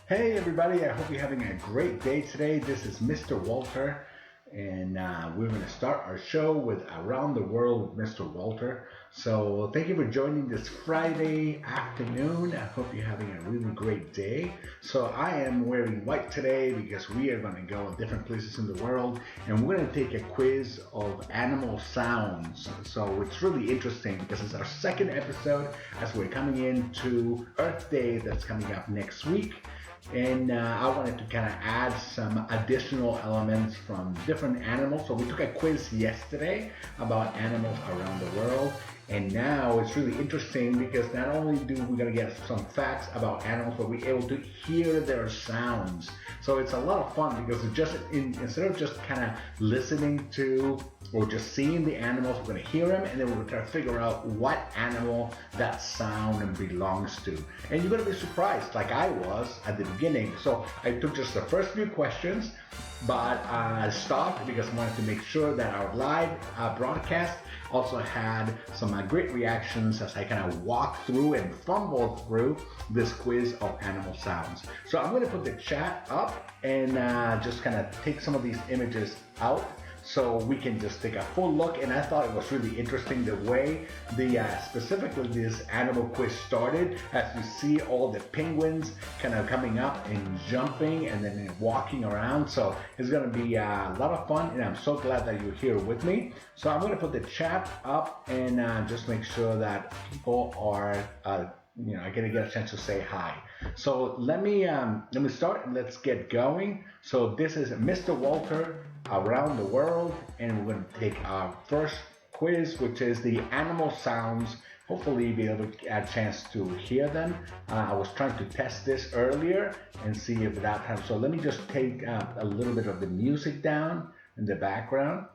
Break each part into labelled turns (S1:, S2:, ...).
S1: Hey everybody, I hope you're having a great day today. This is Mr. Walter, and we're going to start our show with Around the World with Mr. Walter. So thank you for joining this Friday afternoon. I hope you're having a really great day. So I am wearing white today because we are going to go different places in the world, and we're going to take a quiz of animal sounds. So it's really interesting because it's our second episode as we're coming into Earth Day that's coming up next week. And I wanted to kind of add some additional elements from different animals. So we took a quiz yesterday about animals around the world, and now it's really interesting because not only do we gonna get some facts about animals, but we're able to hear their sounds. So it's a lot of fun because it's just instead of just kind of listening to or just seeing the animals, we're going to hear them, and then we're going to try to figure out what animal that sound belongs to. And you're going to be surprised, like I was at the beginning. So I took just the first few questions, but I stopped because I wanted to make sure that our live broadcast also had some great reactions as I kind of walked through and fumbled through this quiz of animal sounds. So I'm going to put the chat up and just kind of take some of these images out so we can just take a full look. And I thought it was really interesting the way specifically this animal quiz started, as you see all the penguins kind of coming up and jumping and then walking around. So it's going to be a lot of fun, and I'm so glad that you're here with me. So I'm going to put the chat up and just make sure that people are are gonna get a chance to say hi. So let me start and let's get going. So this is Mr. Walter Around the World, and we're going to take our first quiz, which is the animal sounds. Hopefully you'll be able to get a chance to hear them. I was trying to test this earlier and see if that helps. So let me just take a little bit of the music down in the background,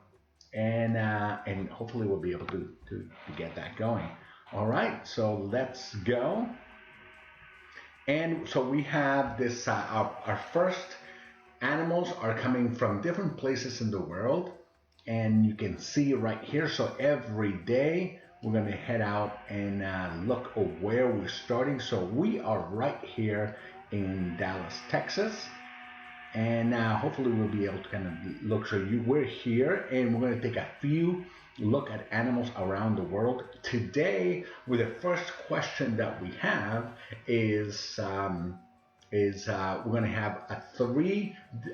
S1: and hopefully we'll be able to get that going. All right, so let's go. And so we have this, our first animals are coming from different places in the world. And you can see right here, so every day we're going to head out and look at where we're starting. So we are right here in Dallas, Texas. And hopefully we'll be able to kind of look. So we're here and we're going to take a few look at animals around the world. Today, with the first question that we have is we're going to have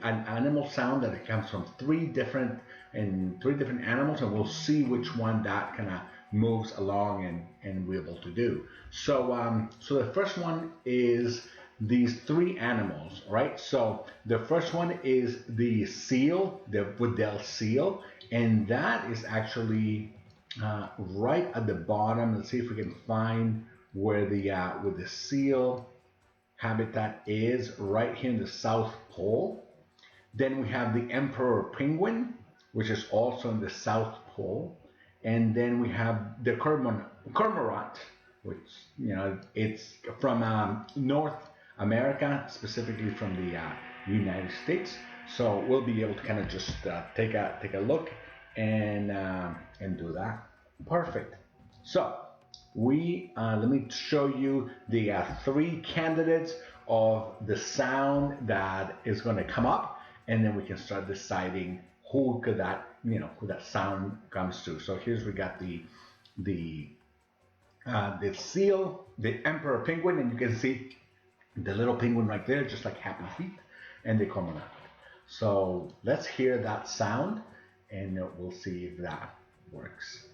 S1: an animal sound that comes from three different animals, and we'll see which one that kind of moves along and we're able to do. So so the first one is these three animals, right? So the first one is the seal, the Weddell seal, and that is actually right at the bottom. Let's see if we can find where the seal habitat is, right here in the South Pole. Then we have the emperor penguin, which is also in the South Pole. And then we have the cormorant, which, it's from North America, specifically from the United States. So we'll be able to kind of just take a look and do that. Perfect. So let me show you the three candidates of the sound that is going to come up, and then we can start deciding who that sound comes to. So we got the seal, the emperor penguin, and you can see the little penguin right there, just like happy feet, and the cormorant. So let's hear that sound, and we'll see if that works.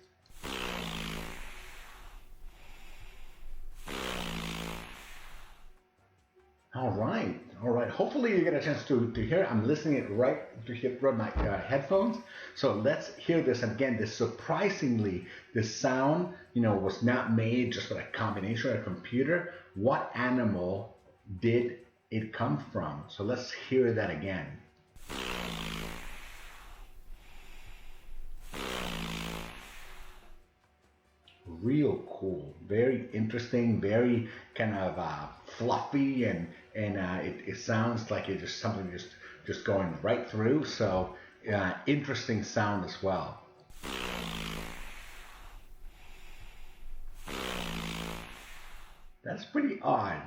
S1: All right. Hopefully you get a chance to hear. I'm listening it right through my headphones. So let's hear this again. Surprisingly, the sound, was not made just with a combination of a computer. What animal did it come from? So let's hear that again. Real cool, very interesting, very kind of fluffy, and it sounds like it's just something just going right through. So interesting sound as well. That's pretty odd.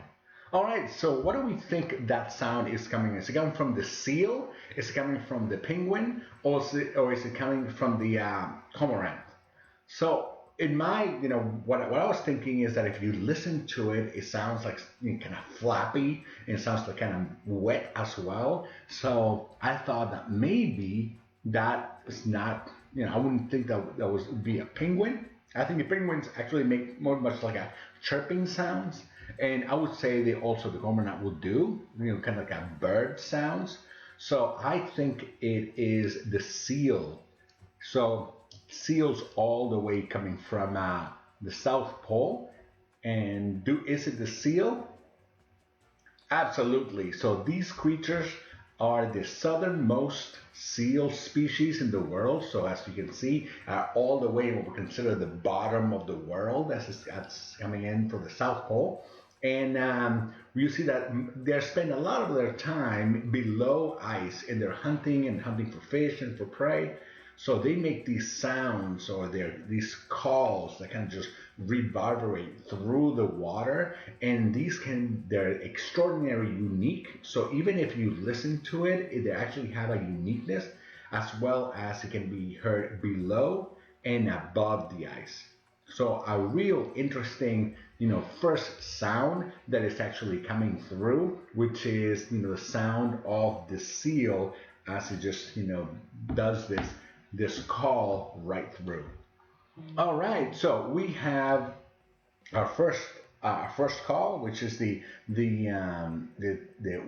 S1: All right, so what do we think that sound is coming? Is it coming from the seal? Is it coming from the penguin? Or is it coming from the cormorant? So in my, what I was thinking is that if you listen to it, it sounds like kind of flappy, and it sounds like kind of wet as well. So I thought that maybe that is not, I wouldn't think that would be a penguin. I think the penguins actually make much like a chirping sounds, and I would say the cormorant will do, kind of like a bird sounds. So I think it is the seal. So seals all the way coming from the South Pole. And is it the seal? Absolutely. So these creatures are the southernmost seal species in the world. So as you can see, all the way what we consider the bottom of the world, that's coming in from the South Pole. And you see that they spend a lot of their time below ice, and they're hunting for fish and for prey. So they make these sounds, or these calls that kind of just reverberate through the water, and they're extraordinarily unique. So even if you listen to it, they actually have a uniqueness, as well as it can be heard below and above the ice. So a real interesting, first sound that is actually coming through, which is, the sound of the seal as it just, does this call right through. All right, so we have our first call, which is the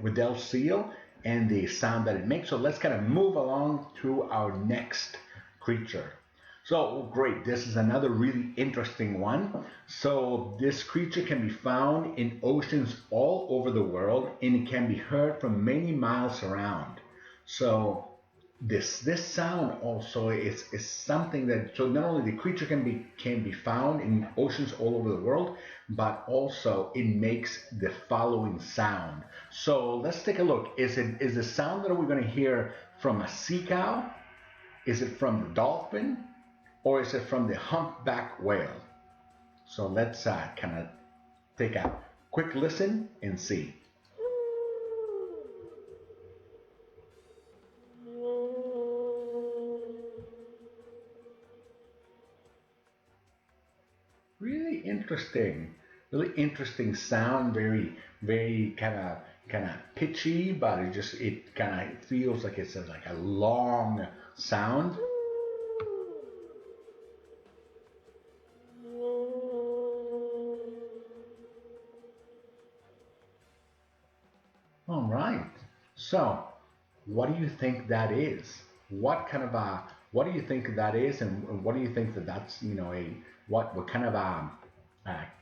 S1: Weddell seal and the sound that it makes. So let's kind of move along to our next creature. So great, this is another really interesting one. So this creature can be found in oceans all over the world, and it can be heard from many miles around. So this sound also is something that, so not only the creature can be found in oceans all over the world, but also it makes the following sound. So let's take a look. Is the sound that we're going to hear from a sea cow? Is it from the dolphin? Or is it from the humpback whale? So let's kind of take a quick listen and see. Really interesting sound. Very kind of pitchy, but it kind of feels like it's like a long sound. All right. So, what do you think that is? What do you think that is, and what do you think that's a what kind of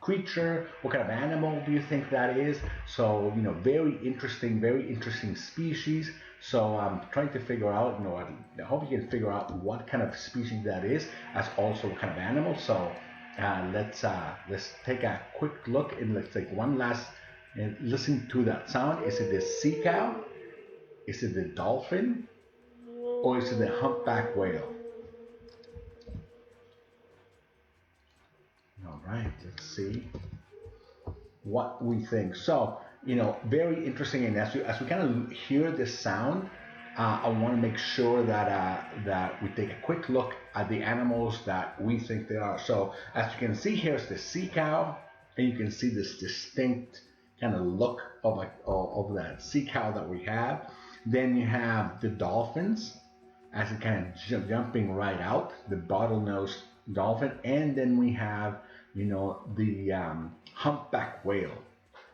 S1: creature, what kind of animal do you think that is? So very interesting species. So I'm trying to figure out, I hope you can figure out what kind of species that is, as also what kind of animal. So let's take a quick look and let's take one last and listen to that sound. Is it the sea cow? Is it the dolphin? Or is it the humpback whale? All right, let's see what we think. So, very interesting. And as we kind of hear this sound, I want to make sure that we take a quick look at the animals that we think they are. So, as you can see, here's the sea cow, and you can see this distinct kind of look of that sea cow that we have. Then you have the dolphins, as it kind of jumping right out, the bottlenose dolphin, and then we have the humpback whale.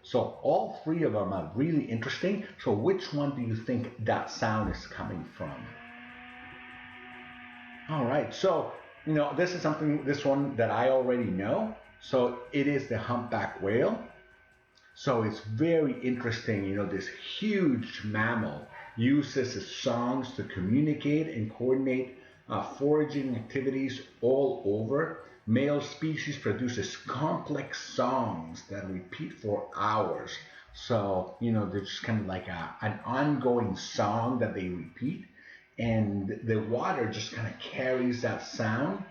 S1: So all three of them are really interesting. So which one do you think that sound is coming from? All right, so this one that I already know. So it is the humpback whale. So it's very interesting. This huge mammal uses its songs to communicate and coordinate foraging activities all over. Male species produces complex songs that repeat for hours. So, they're just kind of like an ongoing song that they repeat, and the water just kind of carries that sound.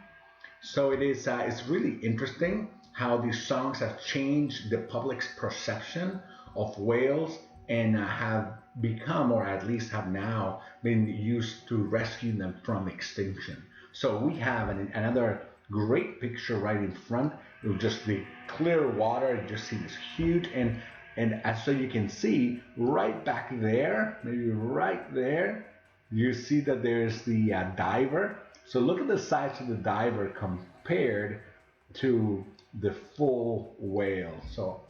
S1: So it's really interesting how these songs have changed the public's perception of whales and have become, or at least have now been used to rescue them from extinction. So we have another great picture right in front of just the clear water. You just see this huge, and as so you can see right back there, maybe right there, you see that there's the diver. So look at the size of the diver compared to the full whale. So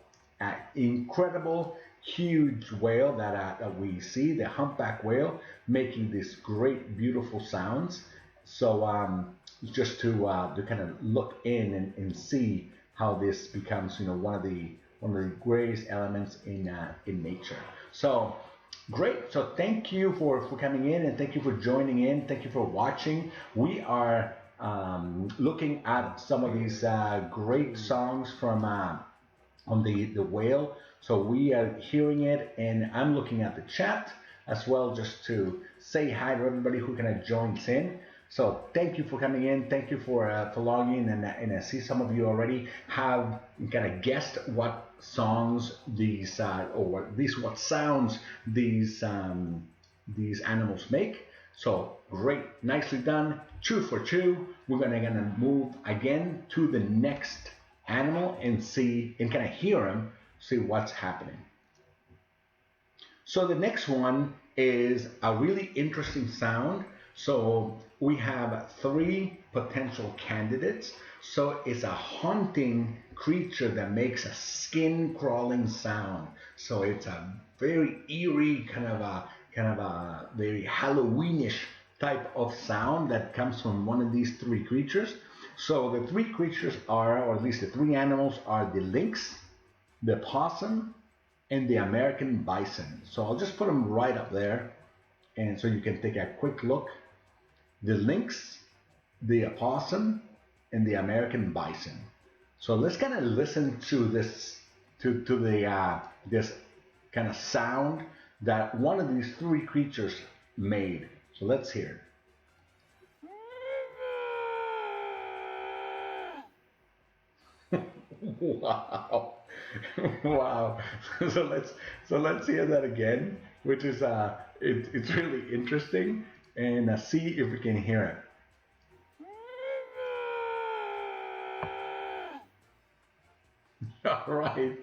S1: incredible huge whale that we see, the humpback whale, making these great beautiful sounds. So just to kind of look in and see how this becomes one of the greatest elements in nature. So great. So thank you for coming in, and thank you for joining in. Thank you for watching. We are looking at some of these great songs from on the whale. So we are hearing it, and I'm looking at the chat as well, just to say hi to everybody who kind of joins in. So thank you for coming in. Thank you for logging in, and I see some of you already have kind of guessed what songs these what sounds these animals make. So great, nicely done. Chew for chew. We're gonna move again to the next animal and see and kind of hear them, see what's happening. So the next one is a really interesting sound. So we have three potential candidates. So it's a haunting creature that makes a skin crawling sound. So it's a very eerie kind of a very Halloweenish type of sound that comes from one of these three creatures. So the three creatures are, or at least the three animals are, the lynx, the possum, and the American bison. So I'll just put them right up there And so you can take a quick look. The lynx, the opossum, and the American bison. So let's kind of listen to this, to the this kind of sound that one of these three creatures made. So let's hear it. Wow. Wow. So let's hear that again, which is it's really interesting, and see if we can hear it. All right.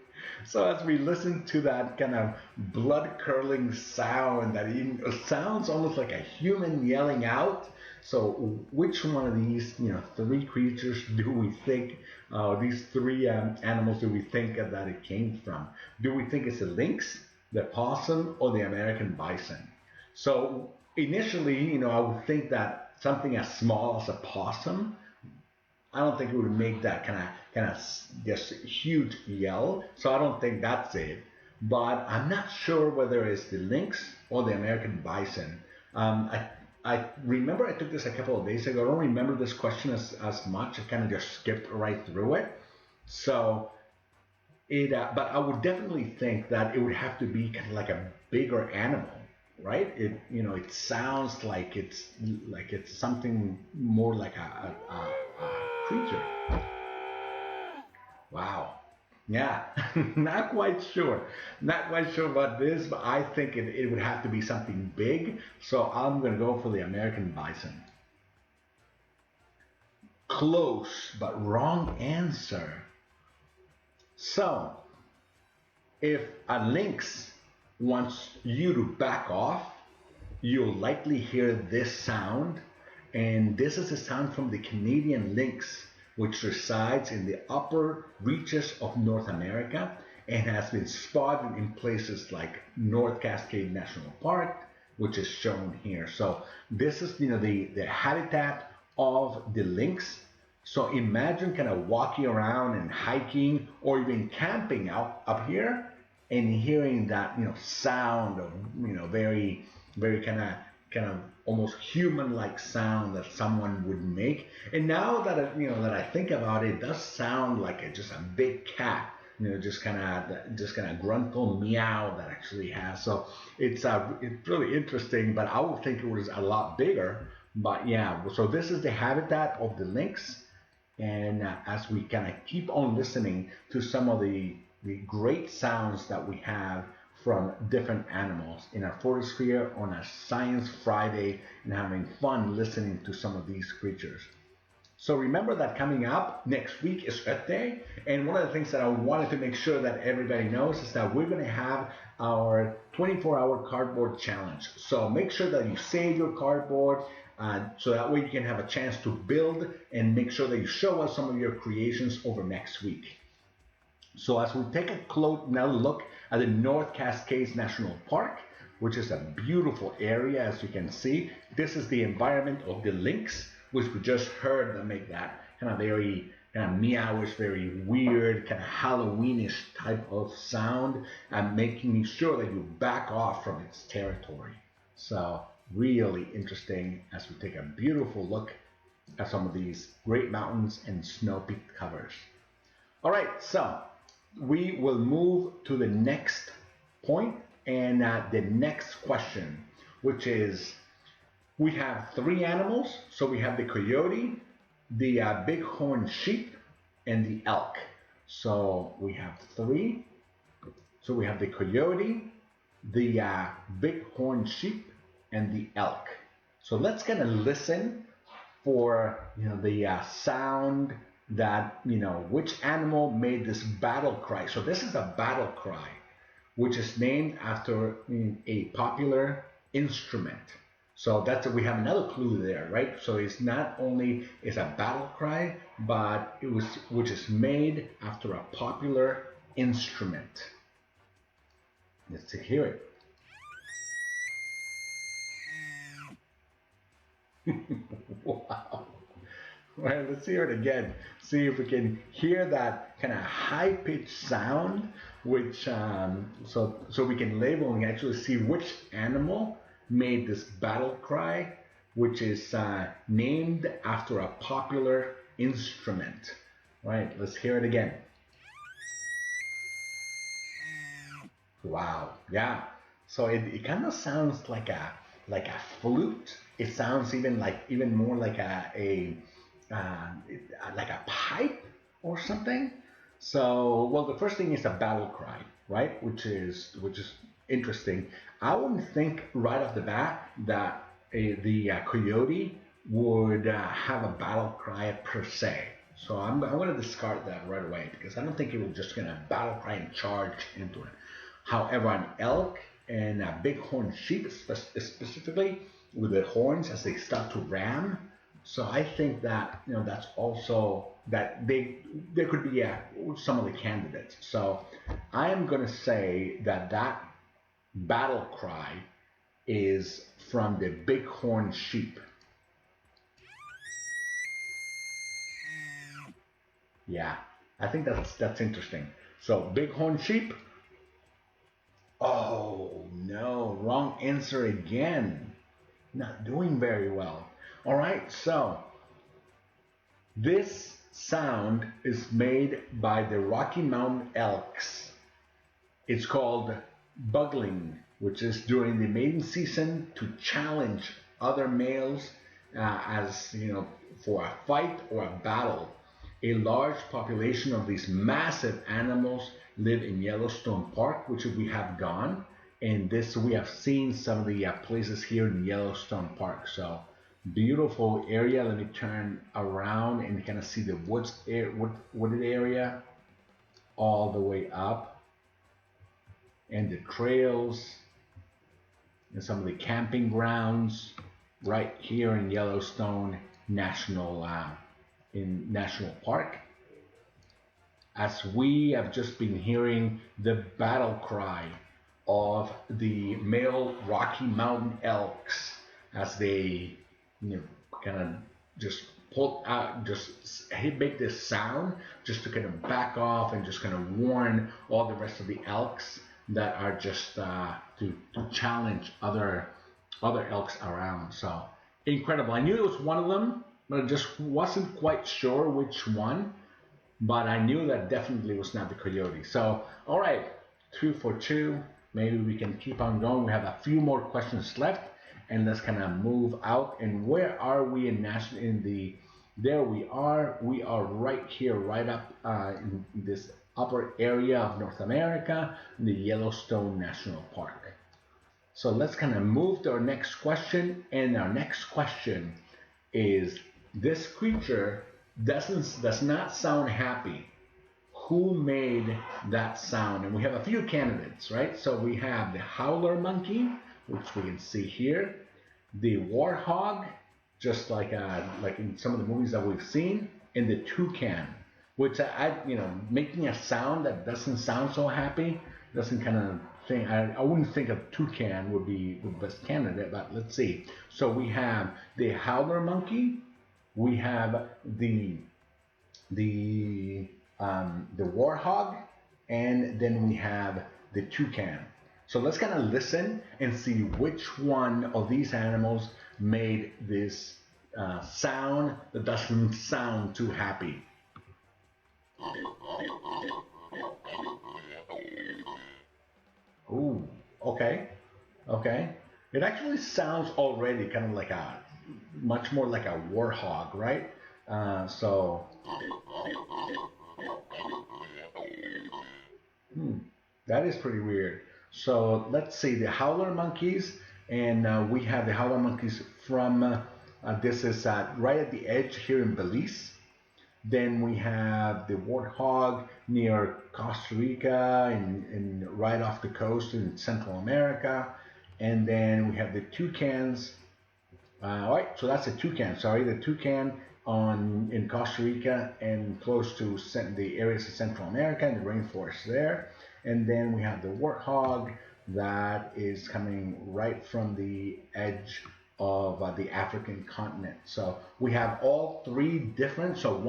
S1: So as we listen to that kind of blood-curdling sound that even sounds almost like a human yelling out. So which one of these, three creatures do we think, these three animals do we think that it came from? Do we think it's the lynx, the possum, or the American bison? So initially, I would think that something as small as a possum, I don't think it would make that kind of just huge yell. So I don't think that's it. But I'm not sure whether it's the lynx or the American bison. I remember I took this a couple of days ago. I don't remember this question as much. I kind of just skipped right through it. So but I would definitely think that it would have to be kind of like a bigger animal, right? It sounds like it's something more like a creature. Wow. Yeah, not quite sure. Not quite sure about this, but I think it would have to be something big. So I'm going to go for the American bison. Close, but wrong answer. So, if a lynx wants you to back off, you'll likely hear this sound. And this is a sound from the Canadian lynx, which resides in the upper reaches of North America and has been spotted in places like North Cascade National Park, which is shown here. So this is, the habitat of the lynx. So imagine kind of walking around and hiking or even camping up here and hearing that, sound of, very, very kind of almost human-like sound that someone would make. And now that I think about it, it does sound like just a big cat, just kind of gruntle meow that actually has. So it's really interesting, but I would think it was a lot bigger. But yeah, so this is the habitat of the lynx. And as we kind of keep on listening to some of the great sounds that we have from different animals in our photosphere on a Science Friday and having fun listening to some of these creatures. So remember that coming up next week is Earth Day, and one of the things that I wanted to make sure that everybody knows is that we're going to have our 24-hour cardboard challenge. So make sure that you save your cardboard so that way you can have a chance to build, and make sure that you show us some of your creations over next week. So as we take another look at the North Cascades National Park, which is a beautiful area, as you can see. This is the environment of the lynx, which we just heard that make that kind of very kind of meowish, very weird, kind of Halloweenish type of sound, and making sure that you back off from its territory. So really interesting as we take a beautiful look at some of these great mountains and snow-peaked covers. All right, so we will move to the next point and the next question, which is, we have three animals. So we have the coyote, the bighorn sheep, and the elk. So we have three. So we have the coyote, the bighorn sheep, and the elk. So let's kind of listen for the sound that which animal made this battle cry. So this is a battle cry, which is named after a popular instrument. So we have another clue there, right? So it's not only is a battle cry, but which is made after a popular instrument. Let's hear it. Wow. Well, let's hear it again. See if we can hear that kind of high-pitched sound, which so we can label and actually see which animal made this battle cry, which is named after a popular instrument. Right, let's hear it again. Wow, yeah. So it kind of sounds like a flute. It sounds even more like uh, like a pipe or something. So, well, the first thing is a battle cry, right? Which is interesting. I wouldn't think right off the bat that the coyote would have a battle cry per se. So I'm going to discard that right away because I don't think it was just going to battle cry and charge into it. However, an elk and a bighorn sheep, specifically with the horns as they start to ram. So I think that that's also that there could be some of the candidates. So I am going to say that battle cry is from the bighorn sheep. Yeah, I think that's interesting. So bighorn sheep. Oh no, wrong answer again. Not doing very well. All right, so this sound is made by the Rocky Mountain elks. It's called bugling, which is during the mating season to challenge other males as for a fight or a battle. A large population of these massive animals live in Yellowstone Park, which we have gone, and this we have seen some of the places here in Yellowstone Park. So beautiful area. Let me turn around and kind of see the wooded area all the way up, and the trails and some of the camping grounds right here in Yellowstone National Park. As we have just been hearing the battle cry of the male Rocky Mountain elks as they kind of just pull out, just make this sound just to kind of back off and just kind of warn all the rest of the elks that are just to challenge other elks around. So incredible. I knew it was one of them, but I just wasn't quite sure which one. But I knew that definitely was not the coyote. So, all right, 2 for 2. Maybe we can keep on going. We have a few more questions left, and let's kind of move out. And where are we there we are. We are right here, right up in this upper area of North America, in the Yellowstone National Park. So let's kind of move to our next question. And our next question is, this creature does not sound happy. Who made that sound? And we have a few candidates, right? So we have the howler monkey, which we can see here, the warthog, just like in some of the movies that we've seen, and the toucan, which making a sound that doesn't sound so happy, doesn't kind of thing. I wouldn't think a toucan would be the best candidate, but let's see. So we have the howler monkey. We have the warthog, and then we have the toucan. So let's kind of listen and see which one of these animals made this sound that doesn't sound too happy. Ooh, okay. It actually sounds already kind of like much more like a warthog, right? That is pretty weird. So let's see the howler monkeys, and we have the howler monkeys from this is right at the edge here in Belize. Then we have the warthog near Costa Rica and right off the coast in Central America. And then we have the toucans. All right, so that's a toucan. Sorry, the toucan in Costa Rica and close to the areas of Central America and the rainforest there. And then we have the warthog that is coming right from the edge of the African continent. So we have all three different. So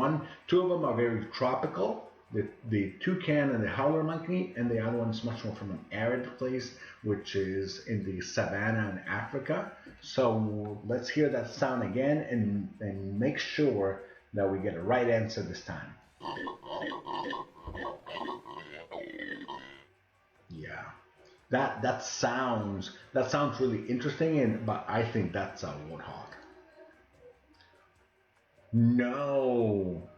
S1: two of them are very tropical, the toucan and the howler monkey, and the other one is much more from an arid place, which is in the savannah in Africa. So let's hear that sound again and make sure that we get a right answer this time. Yeah, that sounds really interesting, but I think that's a warthog. No,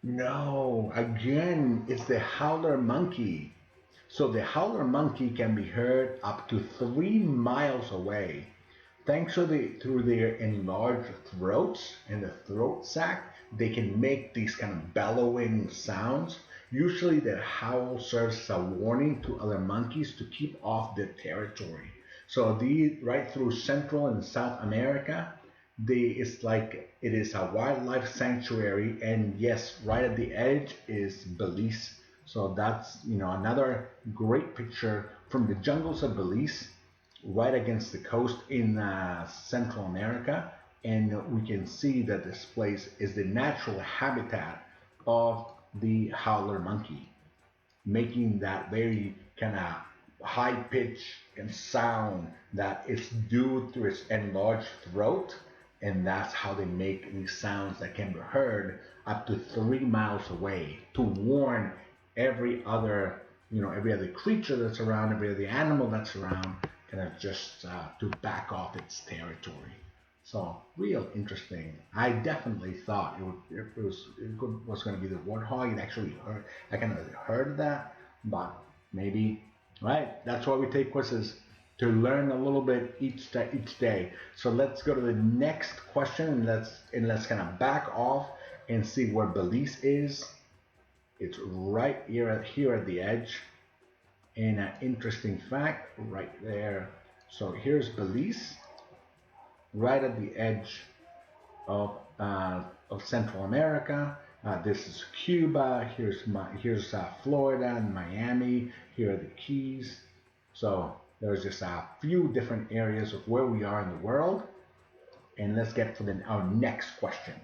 S1: no. Again, it's the howler monkey. So the howler monkey can be heard up to 3 miles away. Thanks to through their enlarged throats and the throat sac, they can make these kind of bellowing sounds. Usually their howl serves as a warning to other monkeys to keep off their territory. So right through Central and South America, it's like it is a wildlife sanctuary, and yes, right at the edge is Belize. So that's another great picture from the jungles of Belize, right against the coast in Central America, and we can see that this place is the natural habitat of the howler monkey, making that very kind of high pitch and sound that it's due to its enlarged throat, and that's how they make these sounds that can be heard up to 3 miles away to warn every other creature that's around, every other animal that's around, kind of just to back off its territory. So real interesting. I definitely thought it was going to be the warthog. I kind of heard that, but maybe, right? That's why we take quizzes, to learn a little bit each day. So let's go to the next question, and let's kind of back off and see where Belize is. It's right here at the edge. And an interesting fact right there. So here's Belize, right at the edge of Central America. This is Cuba. Here's Florida and Miami. Here are the Keys. So there's just a few different areas of where we are in the world. And let's get to our next question.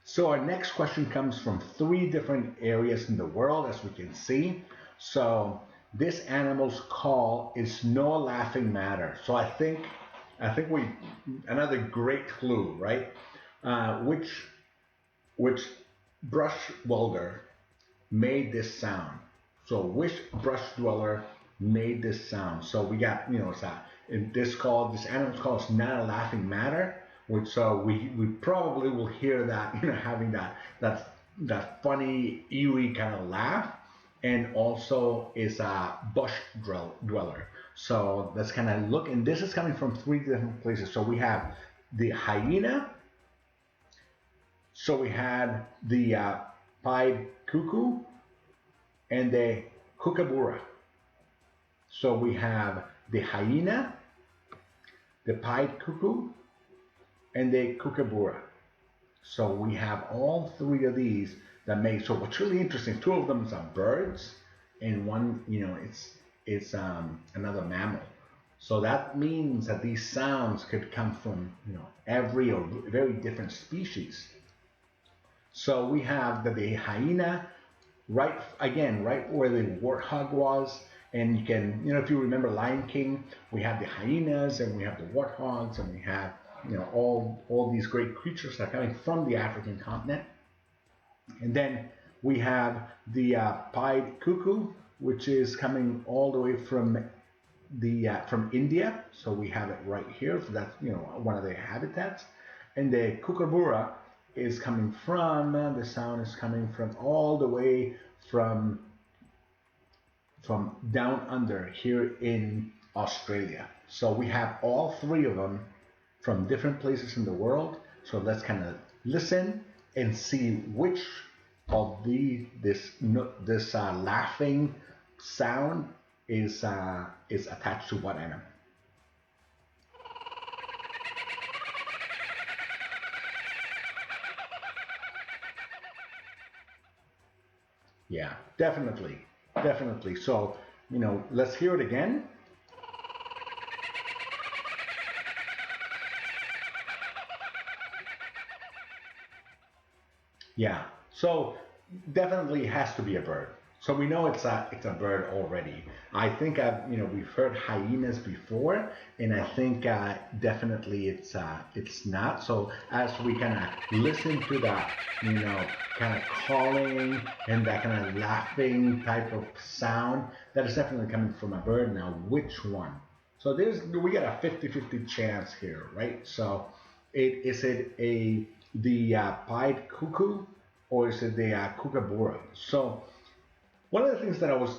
S1: So our next question comes from 3 different areas in the world, as we can see. So this animal's call is no laughing matter. So I think another great clue, right? Which brush welder made this sound? So which brush dweller made this sound? So we got, this animal's call is not a laughing matter. So we probably will hear that, having that funny, eerie kind of laugh, and also is a bush dweller. So let's kind of look, and this is coming from 3 different places. So we have the hyena. So we had the pied cuckoo and the kookaburra. So we have the hyena, the pied cuckoo, and the kookaburra. So we have all 3 of these that make. So what's really interesting, 2 of them are birds, and one, it's another mammal. So that means that these sounds could come from every or very different species. So we have the hyena, right where the warthog was. And you can, if you remember Lion King, we have the hyenas and we have the warthogs and we have, all these great creatures that are coming from the African continent. And then we have the pied cuckoo, which is coming all the way from India. So we have it right here. So that's, one of their habitats. And the kookaburra is coming from, the sound is coming from all the way from down under here in Australia. So we have all 3 of them from different places in the world. So let's kind of listen and see which of this laughing sound is attached to what animal. Yeah, definitely. So, let's hear it again. Yeah. So definitely has to be a bird. So we know it's a bird already. I think we've heard hyenas before, and I think definitely it's not. So as we kind of listen to that, kind of calling and that kind of laughing type of sound, that is definitely coming from a bird. Now, which one? So we got a 50-50 chance here, right? So is it the pied cuckoo, or is it the kookaburra? So one of the things that I was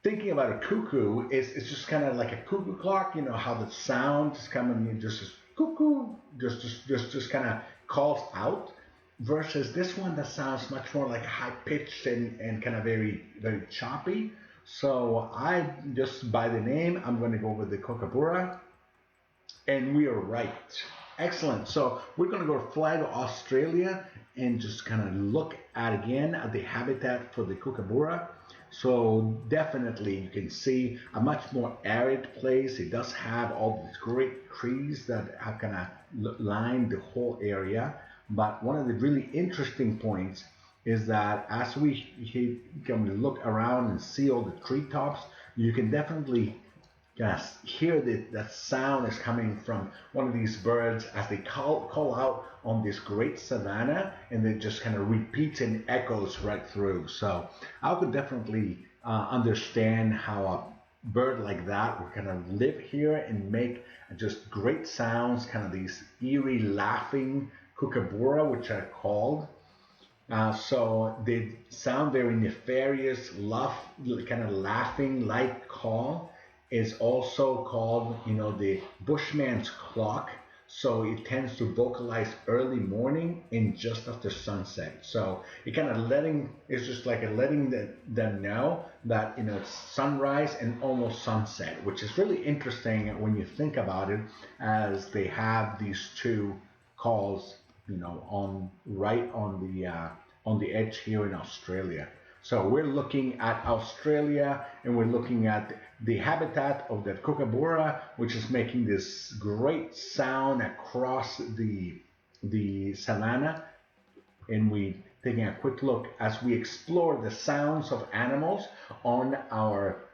S1: thinking about a cuckoo is it's just kind of like a cuckoo clock. You know how the sound is coming, just cuckoo, just kind of calls out. Versus this one that sounds much more like high pitched and kind of very very choppy. So I just by the name I'm going to go with the kookaburra, and we are right. Excellent. So we're going to go fly to Australia and just kind of look again at the habitat for the kookaburra. So definitely you can see a much more arid place. It does have all these great trees that have kind of lined the whole area. But one of the really interesting points is that as we can look around and see all the treetops, you can definitely hear that sound is coming from one of these birds as they call out on this great savanna, and it just kind of repeats and echoes right through. So I could definitely understand how a bird like that would kind of live here and make just great sounds, kind of these eerie laughing kookaburra, which are called. So they sound very nefarious, kind of laughing like call. Is also called, the Bushman's clock. So it tends to vocalize early morning and just after sunset. So it kind of it's just like letting them know that, it's sunrise and almost sunset, which is really interesting when you think about it, as they have these two calls, right on the edge here in Australia. So we're looking at Australia, and we're looking at the habitat of the kookaburra, which is making this great sound across the savanna. And we taking a quick look as we explore the sounds of animals on our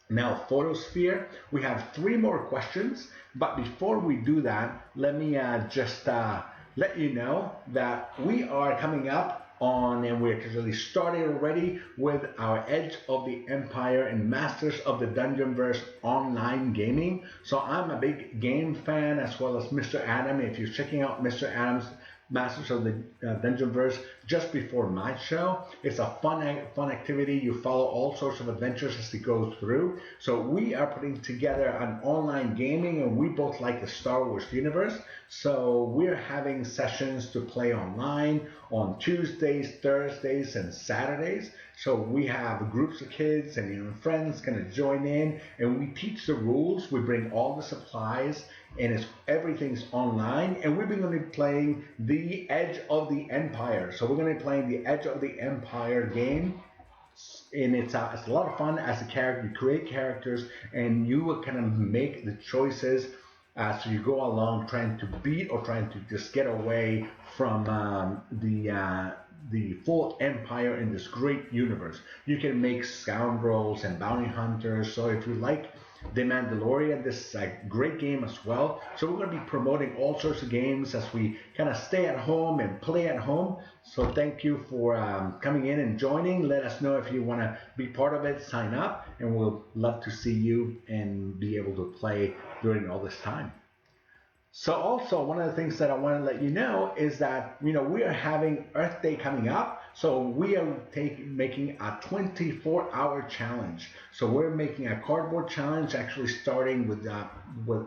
S1: now photosphere. We have 3 more questions, but before we do that, let me just let you know that we are coming up on, and we're actually started already with our Edge of the Empire and Masters of the Dungeonverse online gaming. So I'm a big game fan, as well as Mr. Adam. If you're checking out Mr. Adam's Masters of the Dungeonverse just before my show, it's a fun activity. You follow all sorts of adventures as it goes through. So we are putting together an online gaming, and we both like the Star Wars universe. So we're having sessions to play online on Tuesdays, Thursdays, and Saturdays. So we have groups of kids and friends going to join in, and we teach the rules. We bring all the supplies, and everything's online. And we're going to be playing the Edge of the Empire. So we're going to be playing the Edge of the Empire game. And it's a lot of fun as a character. You create characters, and you will kind of make the choices as you go along, trying to beat or trying to just get away from the full empire in this great universe. You can make scoundrels and bounty hunters. So if you like The Mandalorian, this is a great game as well. So we're going to be promoting all sorts of games as we kind of stay at home and play at home. So thank you for coming in and joining. Let us know if you want to be part of it. Sign up, and we'll love to see you and be able to play during all this time. So also, one of the things that I want to let you know is that, we are having Earth Day coming up. So we are making a 24-hour challenge. So we're making a cardboard challenge, actually starting with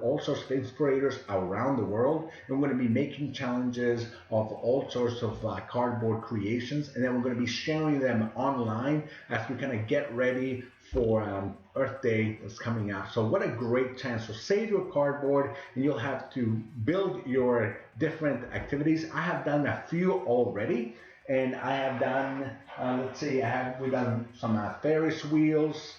S1: all sorts of inspirators around the world. And we're going to be making challenges of all sorts of cardboard creations. And then we're going to be sharing them online as we kind of get ready for Earth Day that's coming up. So what a great chance. So save your cardboard, and you'll have to build your different activities. I have done a few already, and I have done, we've done some Ferris wheels.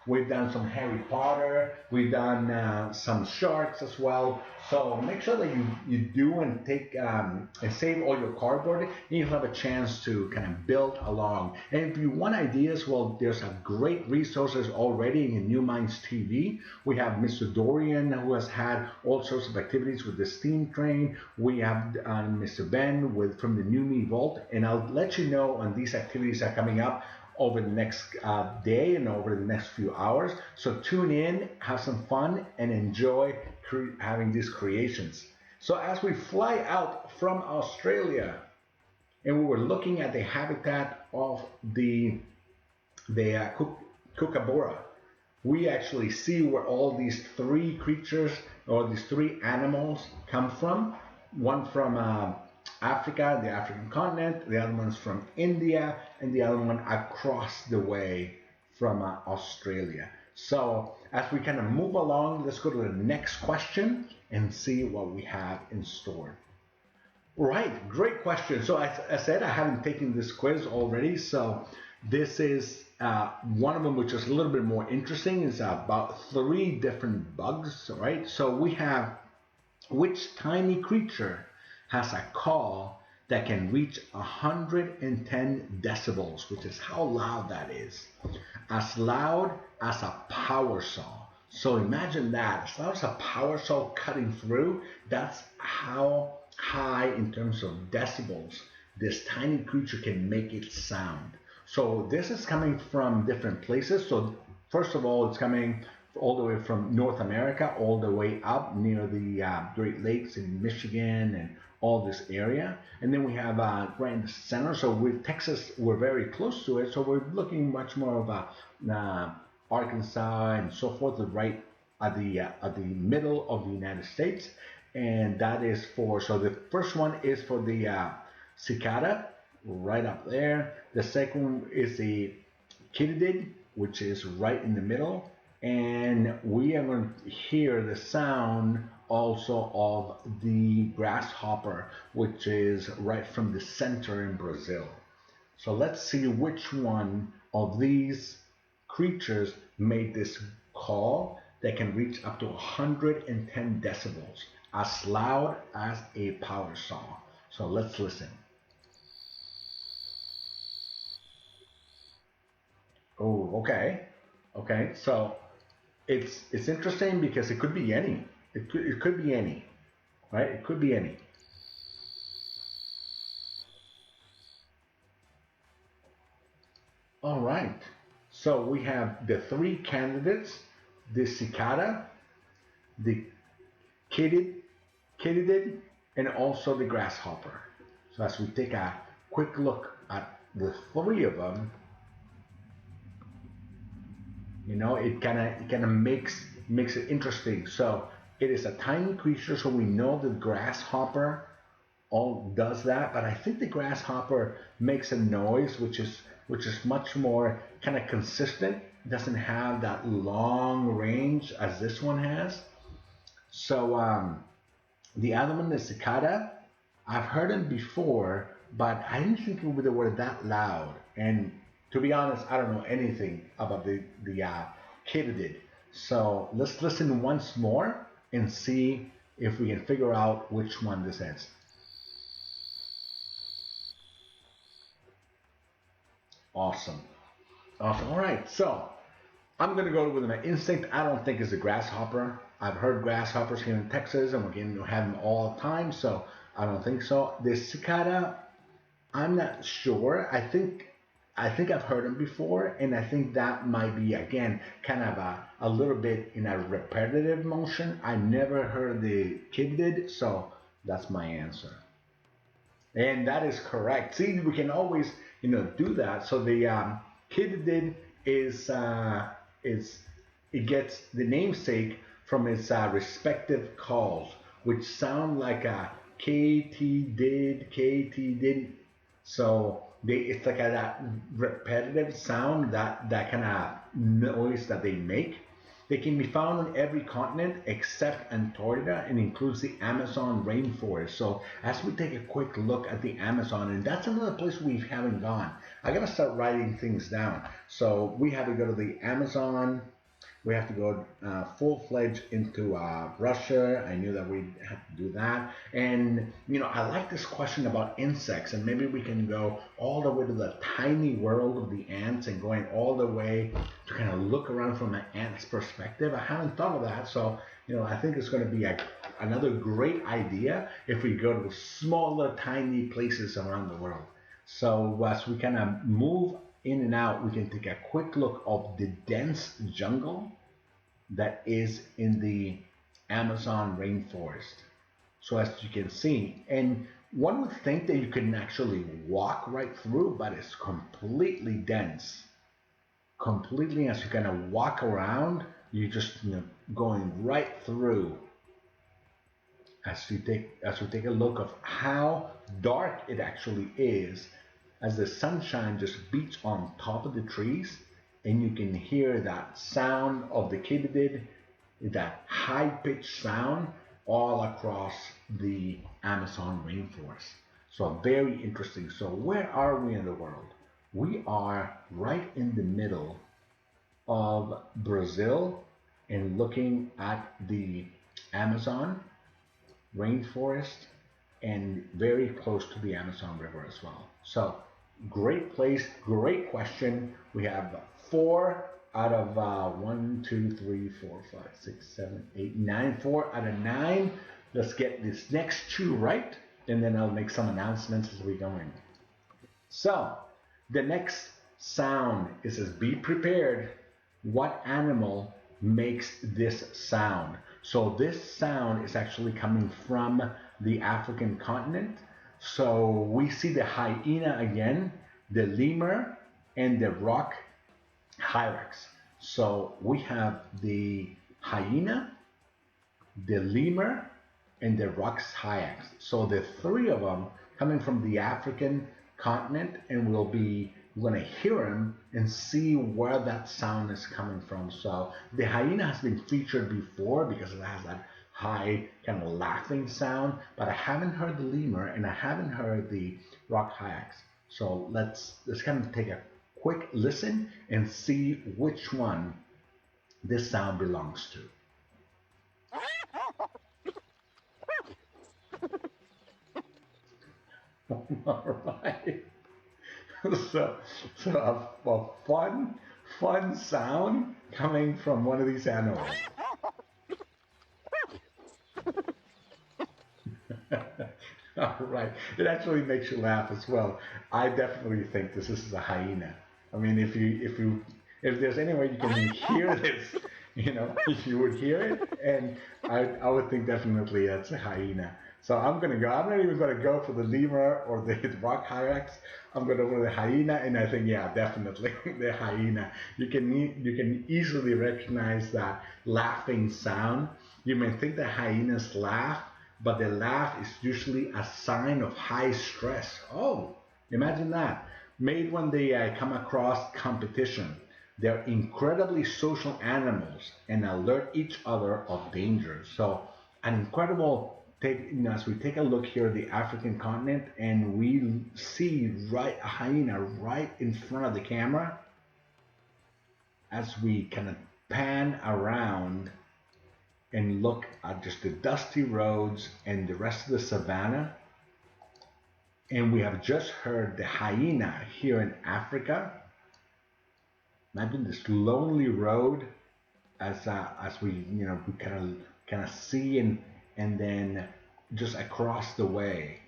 S1: We've done some Harry Potter. We've done some sharks as well. So make sure that you do and take and save all your cardboard, and you have a chance to kind of build along. And if you want ideas, well, there's a great resources already in New Minds TV. We have Mr. Dorian, who has had all sorts of activities with the steam train. We have Mr. Ben from the New Me Vault, and I'll let you know when these activities are coming up over the next day and over the next few hours. So tune in, have some fun, and enjoy having these creations. So as we fly out from Australia, and we were looking at the habitat of the kookaburra, we actually see where all these three creatures or these three animals come from. One from Africa, the African continent, the other one's from India, and the other one across the way from Australia. So as we kind of move along, let's go to the next question and see what we have in store. Right, great question. So as I said, I haven't taken this quiz already, so this is one of them, which is a little bit more interesting. It's about 3 different bugs, right? So we have, which tiny creature has a call that can reach 110 decibels, which is how loud that is. As loud as a power saw. So imagine that, as loud as a power saw cutting through, that's how high in terms of decibels this tiny creature can make it sound. So this is coming from different places. So first of all, it's coming all the way from North America, all the way up near the Great Lakes in Michigan and all this area. And then we have right in the center, so with Texas, we're very close to it, so we're looking much more of Arkansas and so forth, right at the middle of the United States. And that is for, so the first one is for the cicada, right up there. The second one is the katydid, which is right in the middle. And we are going to hear the sound also of the grasshopper, which is right from the center in Brazil. So let's see which one of these creatures made this call that can reach up to 110 decibels, as loud as a power saw. So let's listen. Oh, okay. Okay, so it's interesting because it could be any. It could be any, right? It could be any. All right. So we have the 3 candidates: the cicada, the katydid, and also the grasshopper. So as we take a quick look at the 3 of them, you know, it kind of makes it interesting. So it is a tiny creature, so we know the grasshopper all does that, but I think the grasshopper makes a noise which is much more kind of consistent. It doesn't have that long range as this one has. So the other one, the cicada, I've heard it before, but I didn't think they were that loud. And to be honest, I don't know anything about the katydid. So let's listen once more and see if we can figure out which one this is. Awesome. Awesome. All right. So I'm going to go with my instinct. I don't think it's a grasshopper. I've heard grasshoppers here in Texas, and we're going to have them all the time. So I don't think so. The cicada, I'm not sure. I think I've heard them before, and I think that might be, again, kind of a little bit in a repetitive motion. I never heard the katydid, so that's my answer. And that is correct. See, we can always, do that. So the katydid is it gets the namesake from its respective calls, which sound like a katydid. So it's like that repetitive sound, that kind of noise that they make. They can be found on every continent except Antarctica and includes the Amazon rainforest. So as we take a quick look at the Amazon, and that's another place we haven't gone. I gotta start writing things down. So we have to go to the Amazon. We have to go full-fledged into Russia. I knew that we'd have to do that. And, I like this question about insects, and maybe we can go all the way to the tiny world of the ants and going all the way to kind of look around from an ant's perspective. I haven't thought of that, so, I think it's going to be another great idea if we go to smaller, tiny places around the world. So as we kind of move in and out, we can take a quick look of the dense jungle that is in the Amazon rainforest. So as you can see, and one would think that you can actually walk right through, but it's completely dense. Completely, as you kind of walk around, you're just going right through. As we take a look of how dark it actually is, as the sunshine just beats on top of the trees, and you can hear that sound of the katydid, that high-pitched sound all across the Amazon rainforest. So very interesting. So where are we in the world? We are right in the middle of Brazil and looking at the Amazon rainforest and very close to the Amazon River as well. So great place, great question. We have 4 out of 1, 2, 3, 4, 5, 6, 7, 8, 9. 4 out of 9. Let's get this next 2 right, and then I'll make some announcements as we go in. So the next sound, it says, be prepared. What animal makes this sound? So this sound is actually coming from the African continent. So we see the hyena again, the lemur, and the rock hyrax. So we have the hyena, the lemur, and the rock hyrax. So the 3 of them coming from the African continent, and we're going to hear them and see where that sound is coming from. So the hyena has been featured before because it has that high kind of laughing sound, but I haven't heard the lemur and I haven't heard the rock hyrax. So let's kind of take a quick listen and see which one this sound belongs to. All right. So a fun sound coming from one of these animals. All right, it actually makes you laugh as well. I definitely think this is a hyena. I mean, if there's any way you can hear this, if you would hear it, and I would think definitely that's a hyena. So I'm not even gonna go for the lemur or the rock hyrax. I'm gonna go for the hyena, and I think, yeah, definitely the hyena. You can easily recognize that laughing sound. You may think that hyenas laugh, but the laugh is usually a sign of high stress. Oh, imagine that. Made when they come across competition. They're incredibly social animals and alert each other of danger. So an incredible as we take a look here at the African continent, and we see a hyena right in front of the camera as we kind of pan around and look at just the dusty roads and the rest of the savannah. And we have just heard the hyena here in Africa. Imagine this lonely road as we we kind of see and then just across the way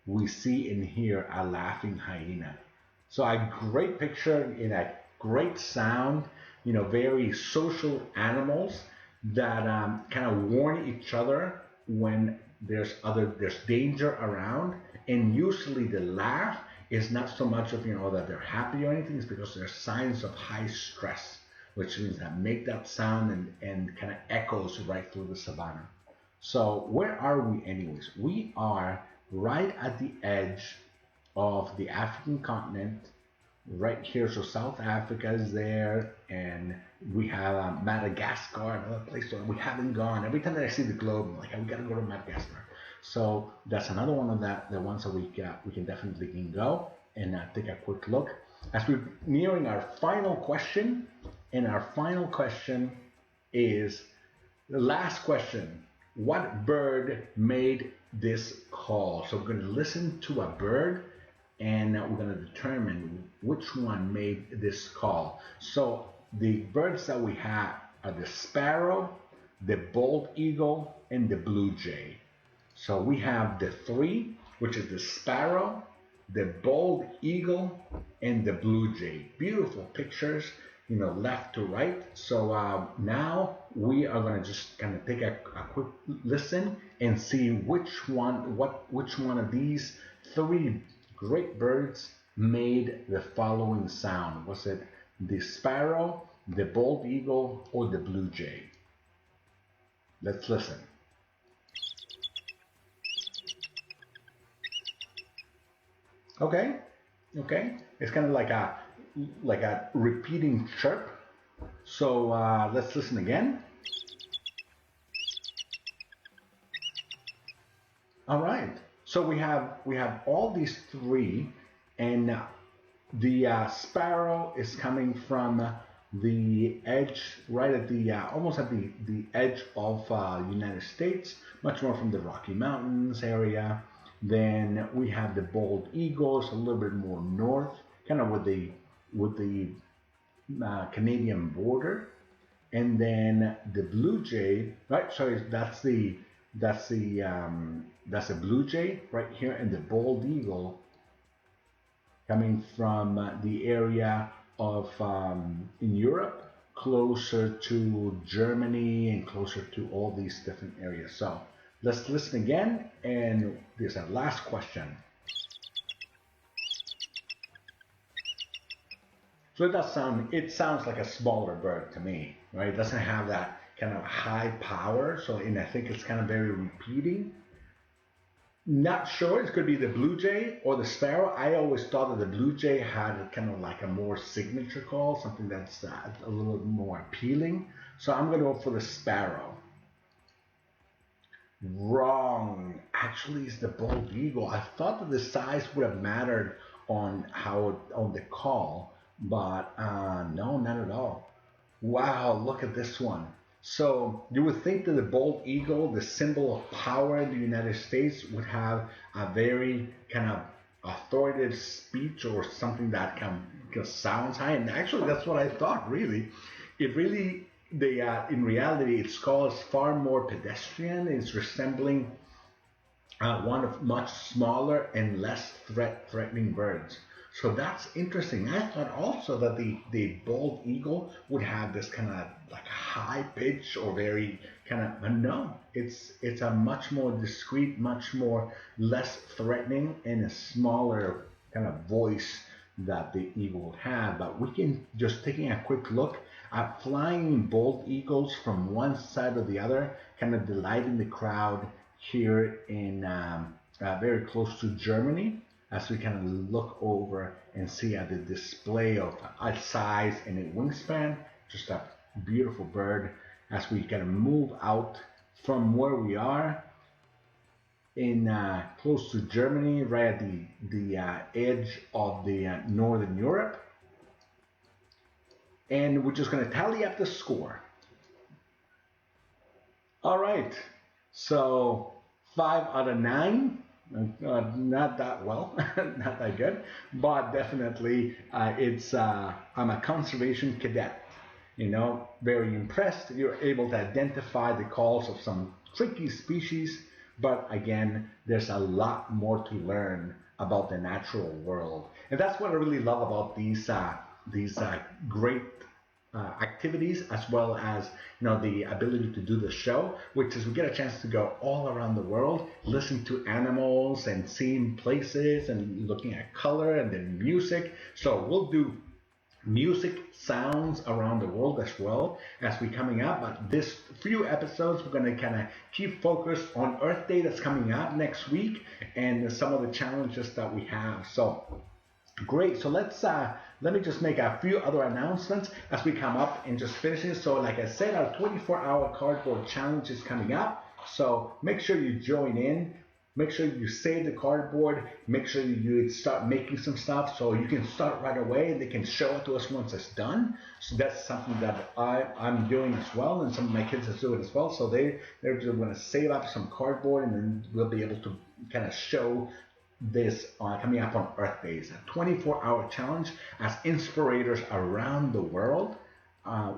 S1: we see and hear a laughing hyena. So a great picture in a great sound. Very social animals that kind of warn each other when there's danger around, and usually the laugh is not so much of that they're happy or anything. It's because there's signs of high stress, which means that make that sound and kind of echoes right through the savannah. So where are we anyways? We are right at the edge of the African continent. right here. So South Africa is there, and we have Madagascar, another place that we haven't gone. Every time that I see the globe, I'm like, we gotta go to Madagascar. So that's another one of the ones that we can definitely go and take a quick look. As we're nearing our final question, and our final question is the last question. What bird made this call? So we're going to listen to a bird, and we're going to determine which one made this call. So the birds that we have are the sparrow, the bald eagle, and the blue jay. So we have the three, which is the sparrow, the bald eagle, and the blue jay. Beautiful pictures, left to right. So now we are going to just kind of take a quick listen and see which one of these three great birds made the following sound. Was it the sparrow, the bald eagle, or the blue jay? Let's listen. Okay. It's kind of like a repeating chirp. So let's listen again. All right. So we have all these three, and the sparrow is coming from the edge, right at the almost at the edge of United States, much more from the Rocky Mountains area. Then we have the bald eagles a little bit more north, kind of with the Canadian border, and then the blue jay, right? Sorry, that's the blue jay right here, and the bald eagle coming from the area of in Europe, closer to Germany and closer to all these different areas. So let's listen again, and there's our last question. So it sounds like a smaller bird to me, right? It doesn't have that kind of high power, and I think it's kind of very repeating. Not sure, it could be the blue jay or the sparrow. I always thought that the blue jay had kind of like a more signature call, something that's a little more appealing. So I'm going to go for the sparrow. Wrong. Actually, it's the bald eagle. I thought that the size would have mattered on the call, but no, not at all. Wow, look at this one. So you would think that the bald eagle, the symbol of power in the United States, would have a very kind of authoritative speech or something that kind of sounds high. And actually, that's what I thought. Really, in reality, its call is far more pedestrian. It's resembling one of much smaller and less threatening birds. So that's interesting. I thought also that the bald eagle would have this kind of like high pitch or very kind of, but no, it's a much more discreet, much more less threatening, and a smaller kind of voice that the eagle would have. But we can just taking a quick look at flying bald eagles from one side or the other, kind of delighting the crowd here in very close to Germany, as we kind of look over and see at the display of size and a wingspan. Just a beautiful bird as we kind of move out from where we are in close to Germany, right at the edge of the Northern Europe. And we're just going to tally up the score. All right, so 5 out of 9. Not that well, not that good, but definitely I'm a conservation cadet. Very impressed. You're able to identify the calls of some tricky species, but again, there's a lot more to learn about the natural world, and that's what I really love about these great activities, as well as the ability to do the show, which is we get a chance to go all around the world, listen to animals and seeing places and looking at color and then music. So we'll do music sounds around the world as well as we coming up, but this few episodes we're going to kind of keep focused on Earth Day that's coming up next week and some of the challenges that we have. So great. So let's let me just make a few other announcements as we come up and just finish it. So like I said, our 24-hour cardboard challenge is coming up. So make sure you join in. Make sure you save the cardboard. Make sure you start making some stuff so you can start right away and they can show it to us once it's done. So that's something that I'm doing as well, and some of my kids are doing as well. So they're just going to save up some cardboard, and then we'll be able to kind of show this coming up on Earth Days, a 24-hour challenge. As inspirators around the world,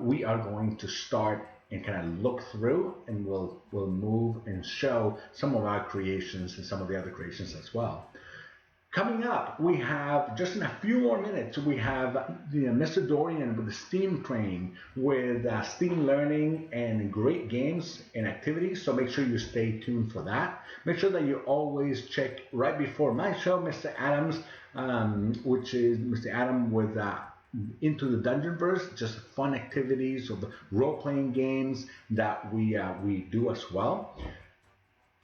S1: we are going to start and kind of look through, and we'll move and show some of our creations and some of the other creations as well. Coming up, we have, just in a few more minutes, we have Mr. Dorian with the STEAM train, with STEAM learning and great games and activities. So make sure you stay tuned for that. Make sure that you always check right before my show, Mr. Adams, which is Mr. Adam with Into the Dungeonverse, just fun activities of the role-playing games that we do as well.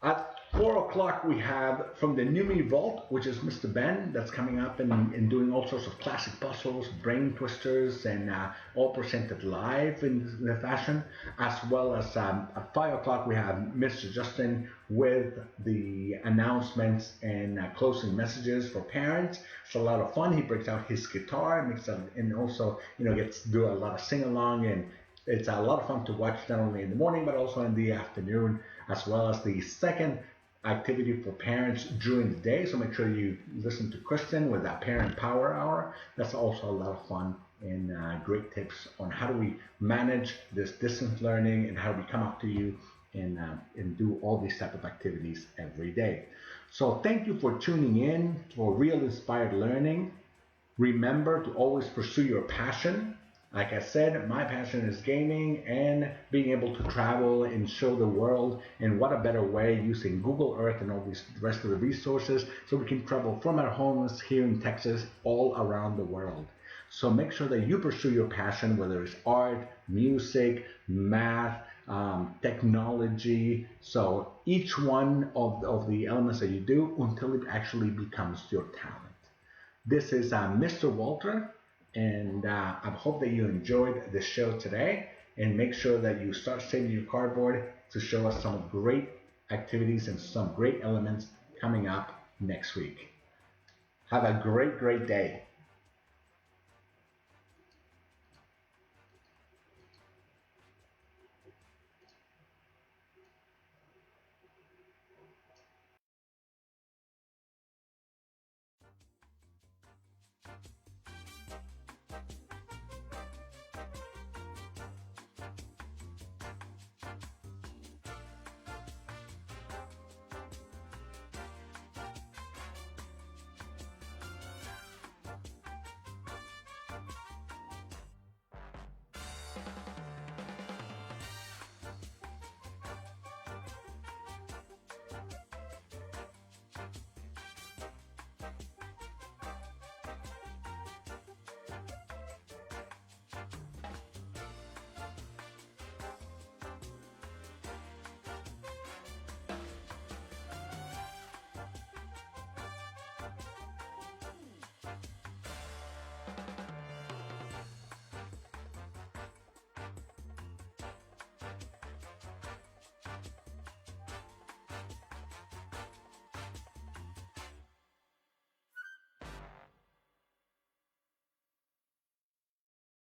S1: At 4 o'clock, we have from the Numi Vault, which is Mr. Ben, that's coming up and doing all sorts of classic puzzles, brain twisters, and all presented live in the fashion. As well as at 5 o'clock, we have Mr. Justin with the announcements and closing messages for parents. It's a lot of fun. He breaks out his guitar and also gets to do a lot of sing-along, and it's a lot of fun to watch, not only in the morning but also in the afternoon, as well as the second activity for parents during the day. So make sure you listen to Kristen with that Parent Power Hour. That's also a lot of fun and great tips on how do we manage this distance learning and how do we come up to you and do all these type of activities every day. So thank you for tuning in for Real Inspired Learning. Remember to always pursue your passion. Like I said, my passion is gaming and being able to travel and show the world, and what a better way using Google Earth and all these rest of the resources so we can travel from our homes here in Texas all around the world. So make sure that you pursue your passion, whether it's art, music, math, technology. So each one of the elements that you do until it actually becomes your talent. This is Mr. Walter. And I hope that you enjoyed the show today, and make sure that you start saving your cardboard to show us some great activities and some great elements coming up next week. Have a great day.